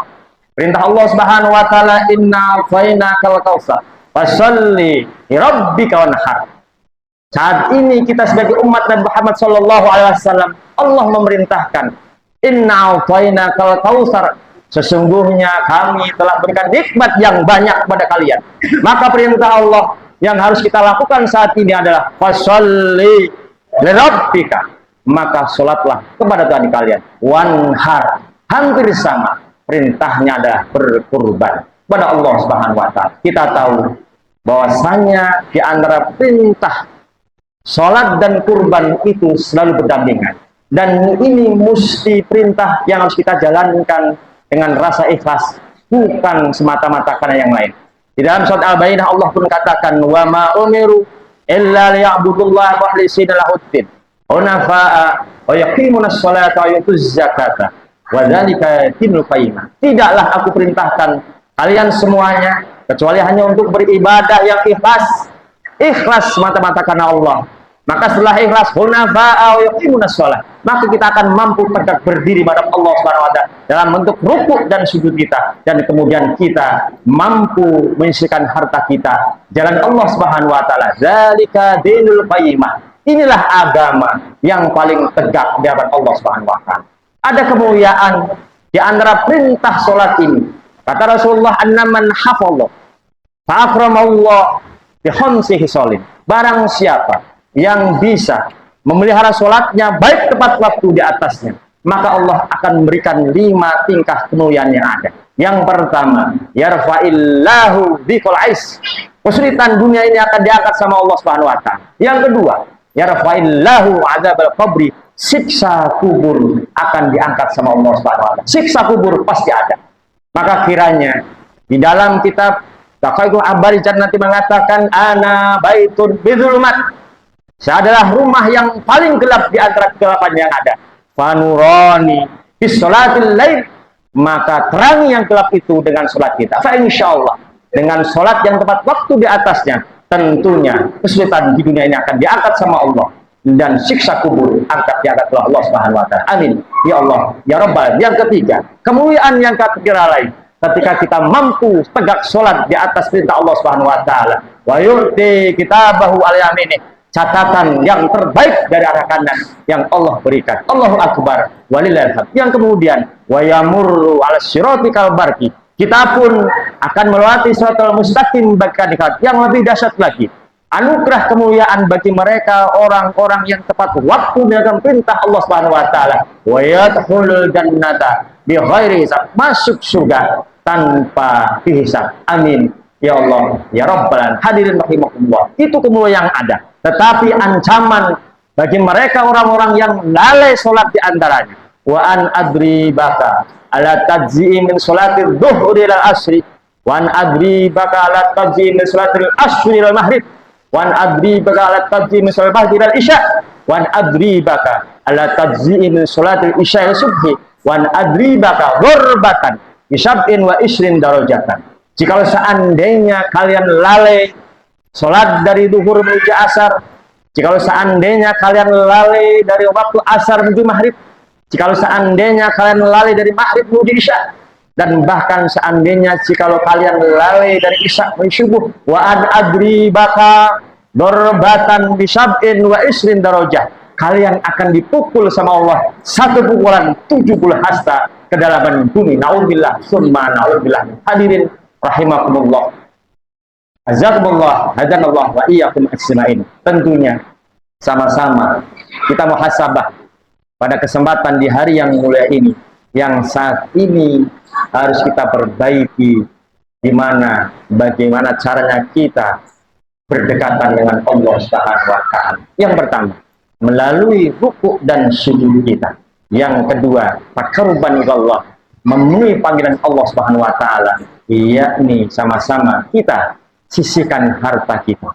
[SPEAKER 5] perintah Allah Subhanahu wa taala, inna fainakal kautsar fasalli li rabbika wanhar. Saat ini kita sebagai umat Nabi Muhammad sallallahu alaihi wasallam, Allah memerintahkan, inna fainakal kautsar, sesungguhnya kami telah berikan nikmat yang banyak kepada kalian. Maka perintah Allah yang harus kita lakukan saat ini adalah fasalli li rabbika, maka sholatlah kepada Tuhan kalian, wanhar, hampir sama perintahnya adalah berkurban kepada Allah Subhanahu wa taala. Kita tahu bahwasanya di antara perintah sholat dan kurban itu selalu berdampingan, dan ini mesti perintah yang harus kita jalankan dengan rasa ikhlas, bukan semata-mata karena yang lain. Di dalam surat Al-Baqarah Allah pun katakan, wa ma umiru illa liya'budullaha mukhlishina lahuddin hunafa'a wa yaqimunas sholata wa yutuz zakata wa dzalika dinul qayyimah. Tidaklah aku perintahkan kalian semuanya kecuali hanya untuk beribadah yang ikhlas, ikhlas semata-mata karena Allah. Maka setelah ikhlas, hunafa'a wa yaqimunas sholat, maka kita akan mampu tegak berdiri pada Allah Subhanahu wa taala dalam bentuk rukuk dan sujud kita, dan kemudian kita mampu menyisihkan harta kita jalan Allah Subhanahu wa taala. Dzalika dinul qayyimah. Inilah agama yang paling tegak di hadapan Allah Subhanahu wa taala. Ada kemuliaan di antara perintah salat ini. Kata Rasulullah, "Annaman hafadha fa akramallahu bi khamsihi sholin." Barang siapa yang bisa memelihara sholatnya baik tepat waktu di atasnya, maka Allah akan memberikan 5 tingkah kemuliaan yang ada. Yang pertama, yarfa'illahu bikul ais, kesulitan dunia ini akan diangkat sama Allah Subhanahu wa taala. Yang kedua, yarfa'illahu adzabal qabri, siksa kubur akan diangkat sama Allah Subhanahu wa taala. Siksa kubur pasti ada. Maka kiranya di dalam kitab Taqaiqul Abari Jannati mengatakan ana baitun bidzulumat. Saya adalah rumah yang paling gelap di antara kegelapan yang ada. Fanurani bis salatil lail, maka terang yang gelap itu dengan salat kita. Fa insyaallah dengan salat yang tepat waktu di atasnya, tentunya kesulitan di dunia ini akan diangkat sama Allah, dan siksa kubur diangkat oleh Allah Subhanahu wa taala. Amin ya Allah ya Rabbal. Yang ketiga, kemuliaan yang ketiga lain ketika kita mampu tegak salat di atas perintah Allah Subhanahu wa taala. Wa yu'ti kitabahu al yamini, catatan yang terbaik dari arah kanan yang Allah berikan. Allahu akbar walillahil hamd. Yang kemudian wa yamurru 'ala sirati kal barqi, kita pun akan melewati siratal mustaqim bagi yang lebih dahsyat lagi. Anugerah kemuliaan bagi mereka orang-orang yang tepat waktu dengan perintah Allah Subhanahu wa taala. Wa yadkhulul jannata bi ghairi hisab, masuk surga tanpa hisab. Amin ya Allah ya Rabbal alamin. Hadirin rahimakumullah, itu kemuliaan yang ada. Tetapi ancaman bagi mereka orang-orang yang lalai salat di antaranya. Wa an adri baka ala tajzi'i min salatil dhuhri ila asri, wa an adri baka ala tajzi'i min salatil asri ila maghrib, wa an adri baka ala tajzi'i min salatil maghrib ila isya, wa an adri baka ala tajzi'i min salatil isya ila subhi, wa an adri baka ghurbatan bi sab'in wa isrin darajatan. Jikalau seandainya kalian lalai salat dari duhur menuju asar, jikalau seandainya kalian lalai dari waktu asar menuju maghrib, jikalau seandainya kalian lalai dari maghrib menuju isya, dan bahkan seandainya jikalau kalian lalai dari isya menuju subuh, wa an adri baka dorbatan bisab'in wa isrin darajah, kalian akan dipukul sama Allah satu pukulan 70 hasta kedalaman bumi. Naudzubillah summa naudzubillah. Hadirin rahimakumullah, azakumullah, hadanallah wa iyyakum ajmain. Tentunya sama-sama kita muhasabah pada kesempatan di hari yang mulia ini, yang saat ini harus kita perbaiki, di mana bagaimana caranya kita berdekatan dengan Allah Subhanahu wa taala. Yang pertama, melalui rukuk dan sujud kita. Yang kedua, taqarruban ilallah, memenuhi panggilan Allah Subhanahu wa taala, yakni sama-sama kita sisihkan harta kita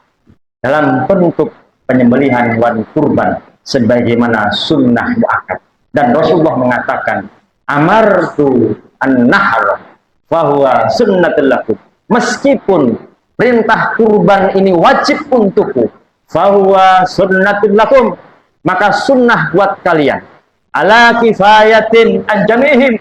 [SPEAKER 5] dalam bentuk penyembelihan wan kurban sebagaimana sunnah muakkad. Dan Rasulullah mengatakan, amartu an-nahr fahuwa sunnatul lakum, meskipun perintah kurban ini wajib untukku, fahuwa sunnatul lakum, maka sunnah buat kalian. Ala kifayatin anjamihim,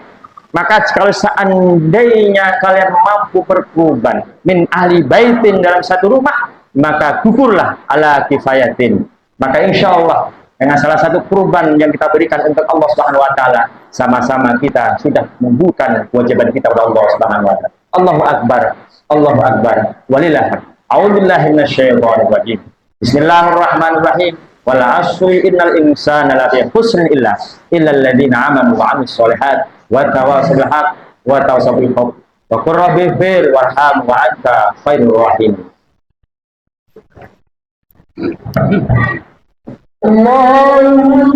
[SPEAKER 5] maka kalau seandainya kalian mampu berkurban min ahli baitin, dalam satu rumah, maka gugurlah ala kifayatin. Maka insya Allah dengan salah satu kurban yang kita berikan untuk Allah Subhanahu wa taala, sama-sama kita sudah membuka kewajiban kita kepada Allah Subhanahu wa taala. Allahu akbar, Allahu akbar walillahil hamd. A'udzubillahi minasyaitonir rajim. Bismillahirrahmanirrahim. Wal 'asri innal insana lafi khusrin illa alladziina amanu wa 'amilus shalihat wa tawassaw bil haqq wa tawassaw bil haqq wa qur rabbi fir warham wa anta khairur rahim.
[SPEAKER 3] Allahumma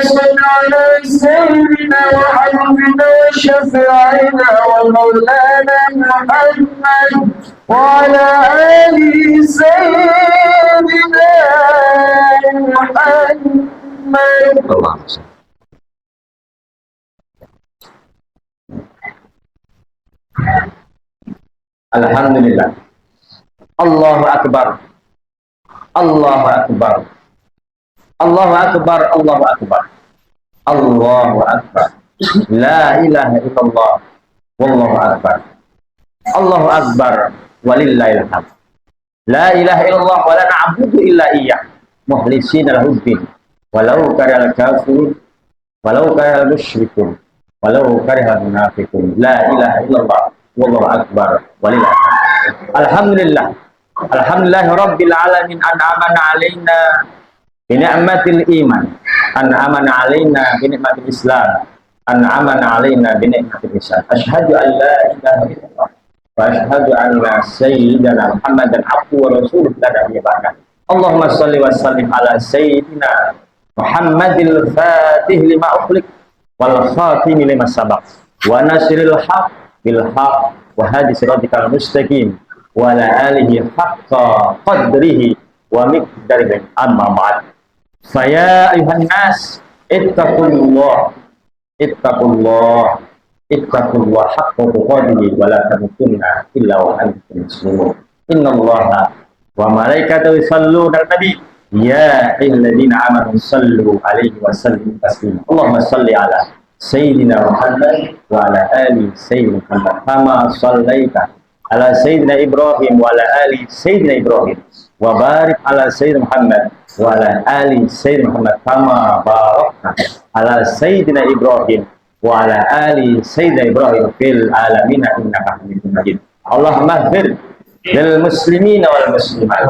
[SPEAKER 3] shalli ala sayyidina wa habibina wa syafi'ina wa maulana Muhammad wa ala ali sayyidina Muhammad.
[SPEAKER 5] Alhamdulillah. Allahu akbar. Allahu akbar. Allahu akbar. Allahu akbar. Allahu akbar. La ilaha illallah. Wallahu akbar. Allahu akbar walillahil hamd. La ilaha illallah wa la na'budu illa iyyah mukhlishina lahuddin walau karihal kafirun walau karihal musyrikun walau karihal munafiqun. La ilaha illallah wallahu akbar walillahil hamd. Alhamdulillah. Alhamdulillahi rabbil alamin, an'amana alaina bi ni'matil iman, an'amana alaina bi ni'matil islam, an'amana alaina bi ni'matil ihsan. Asyhadu an la ilaha illallah wa asyhadu anna sayyidana Muhammadan abduhu wa rasuluhu la nabiyya ba'dahu. Allahumma salli wa sallim ala sayyidina Muhammadil fatih lima ukhliq wal khatimi lima sabaq wa nasiril haq bil haq wa hadi siratikal mustaqim wa ala alihi haqqa qadrihi wa miqdarihi amma ba'd. Faya ayuhan nas ittaqullah haqqa tuqatih wa la tamutunna illa wa antum muslimun. Innallaha wa malaikatahu yusalluna 'alan nabi ya ayyuhalladzina amanu sallu 'alaihi wa sallimu taslima. Allahumma salli ala sayyidina Muhammad wa ala ali sayyidina Muhammad kama shallaita ala sayyidina Ibrahim wa ala ali sayyidina Ibrahim wa barik ala sayyidina Muhammad wa ala ali sayyidina Muhammad kama barakta ala sayyidina Ibrahim wa ala ali sayyidina Ibrahim fil alamin innaka Hamidum Majid. Allahumma ighfir lil muslimina wal muslimat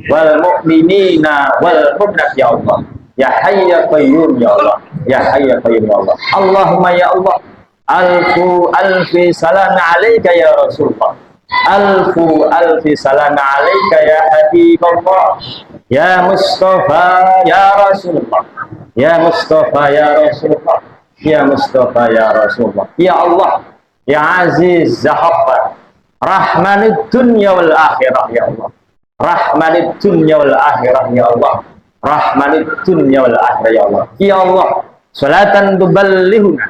[SPEAKER 5] wal mu'minina wal mu'minat ya Allah ya hayy ya qayyum ya Allah ya hayy ya qayyum ya Allah. Allahumma ya Allah alfi salam alayka ya Rasulullah, alfi salam alayka ya Habibullah, ya Mustafa ya Rasulullah, ya Mustafa ya Rasulullah, ya Mustafa ya Rasulullah. Ya Allah ya Aziz ya Ghaffar, Rahmanid dunya wal akhirah ya Allah, Rahmanid dunya wal akhirah ya Allah, Rahmanid dunya wal akhirah ya Allah. Ya Allah, salatan tuballighuna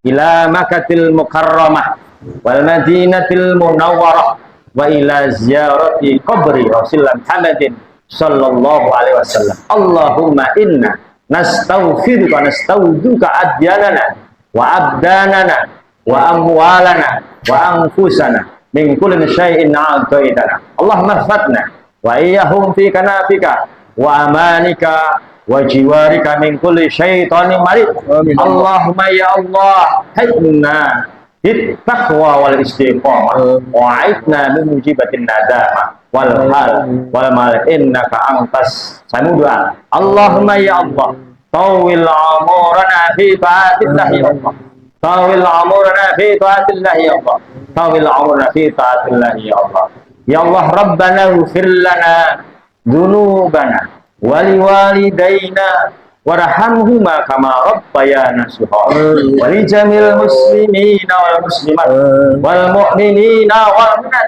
[SPEAKER 5] ila Makkatil Mukarramah wal Madinatil Munawwarah wa ila ziyarati qabri Rasulullah Muhammadin sallallahu alaihi wasallam. Allahumma inna nastaghfiruka nastauduka adyanana wa abdanana wa amwalana wa anfusana min kulli syai'in a'taitana. Allahumma fatna wa iyyahum fi kanafika wa amanika wa jiwarika min kulli syaitanin marid. Allahumma ya Allah haidna bit taqwa wal istiqamah wa aidna min mujibatin nadama wal hal wal mal innaka antas samud'a. Allahumma ya Allah tawil umurana fi ta'atillah ya Allah, tawil umurana fi ta'atillah ya Allah, tawil umurana fi ta'atillah ya Allah. Ya Allah Rabbana ighfir lana dzunubana wa liwalidayna warhamhuma kama rabbayana shighara wa li jamil muslimina wal muslimat wal mu'minina wal mu'minat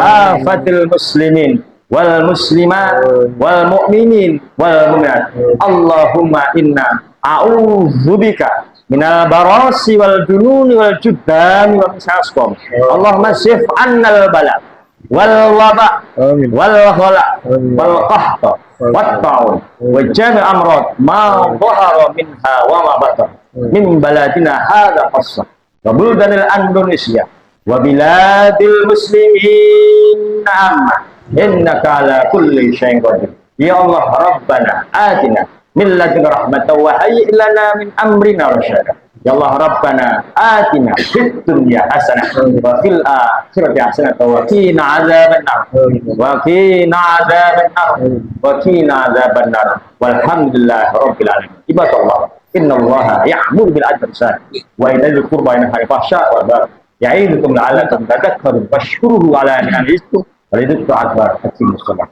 [SPEAKER 5] afatil muslimin wal muslimat wal mu'minin wal mu'minat. Allahumma inna a'udzubika minal barasi wal jununi wal juddami wal misasqam. Allahumma sif annal bala wal waba wal ghala wal qahta wat ta'un wa jami' amrad ma dhahara minha wa ma batan min baladina hadha khassa wa buldanil Indonesia wa biladil muslimin amma innaka ala kulli syai'in qadir. Ya Allah Rabbana atina min ladunka rahmatan wa hayyi' lana min amrina rasyada. Ya Allah Rabbana atina fid dunya hasanah wa fil akhirati hasanah wa qina adzabannar wa qina adzabannar wa qina adzabannar walhamdulillahi rabbil alamin. Ibadallah innallaha ya'muru bil adli wal ihsan wa ita'i dzil qurba wa yanha 'anil fahsya'i wal munkar ya'idukum la'allakum tadhakkarun washkuruhu 'ala ni'amihi yazidkum wa lidhikri akbar. Aqimus shalah.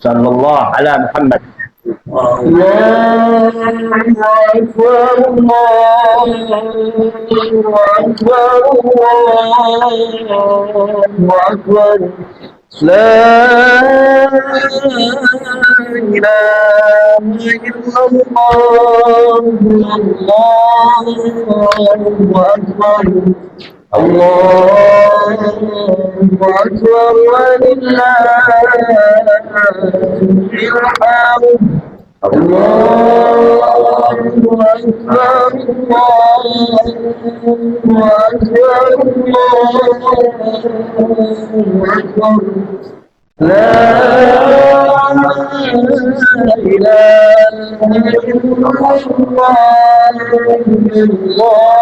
[SPEAKER 5] Sallallahu ala Muhammad.
[SPEAKER 3] الله أكبر الله أكبر الله أكبر لا إله إلا الله الله أكبر الله أكبر ولله الحمد. الله أكبر الله أكبر الله أكبر لا إله إلا الله أكبر ولله الحمد. الله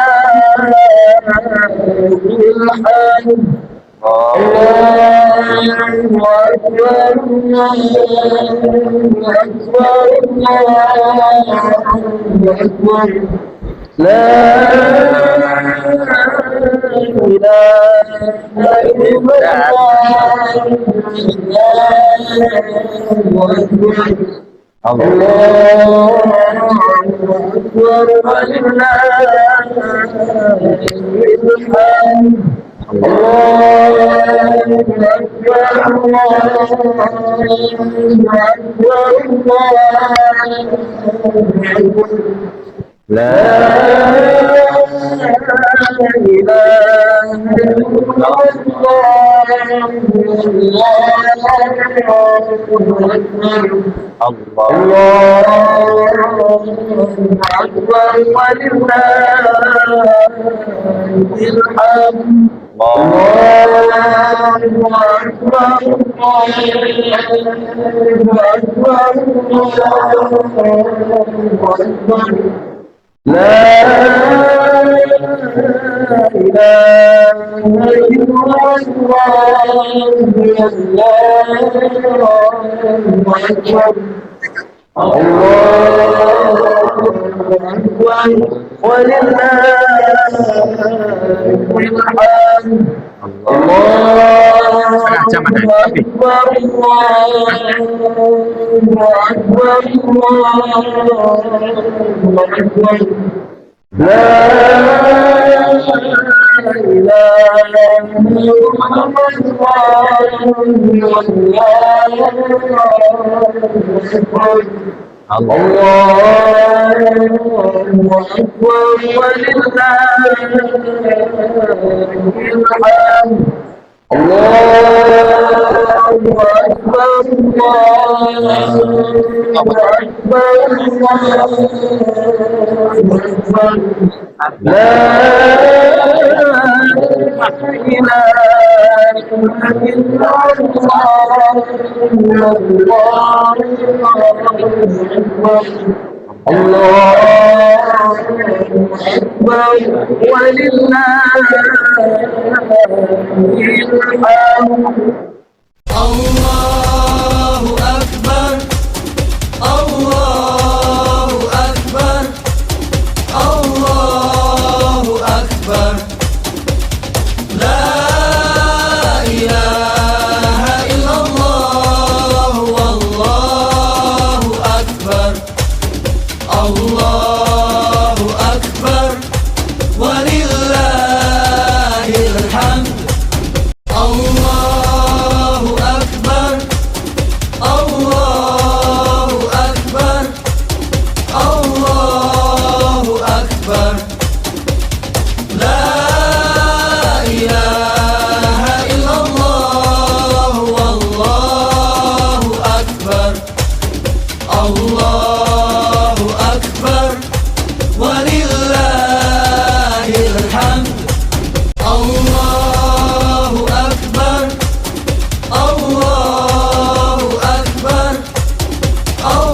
[SPEAKER 3] أكبر الله أكبر الله أكبر لا
[SPEAKER 2] Allahu Akbar, Allahu Akbar, Allahu Akbar. La ilaha illallah, wallahu akbar. Allahu Akbar, walillahil hamd. Allahu Akbar, Allahu Akbar, Allahu Akbar. La ilaha illallah, wallahu akbar. Allahu Akbar, walillahil hamd. Allahu Akbar, Allahu Akbar, Allahu Akbar. La ilaha illallah, wallahu akbar. Allahu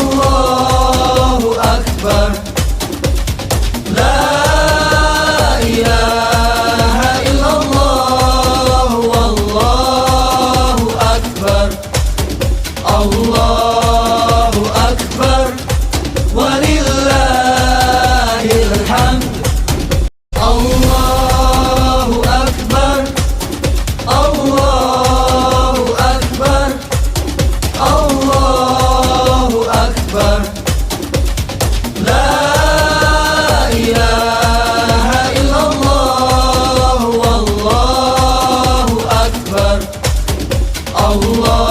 [SPEAKER 2] Akbar, walillahil hamd. Allahu Akbar, Allahu Akbar, Allahu Akbar. La ilaha illallah, wallahu akbar. Allah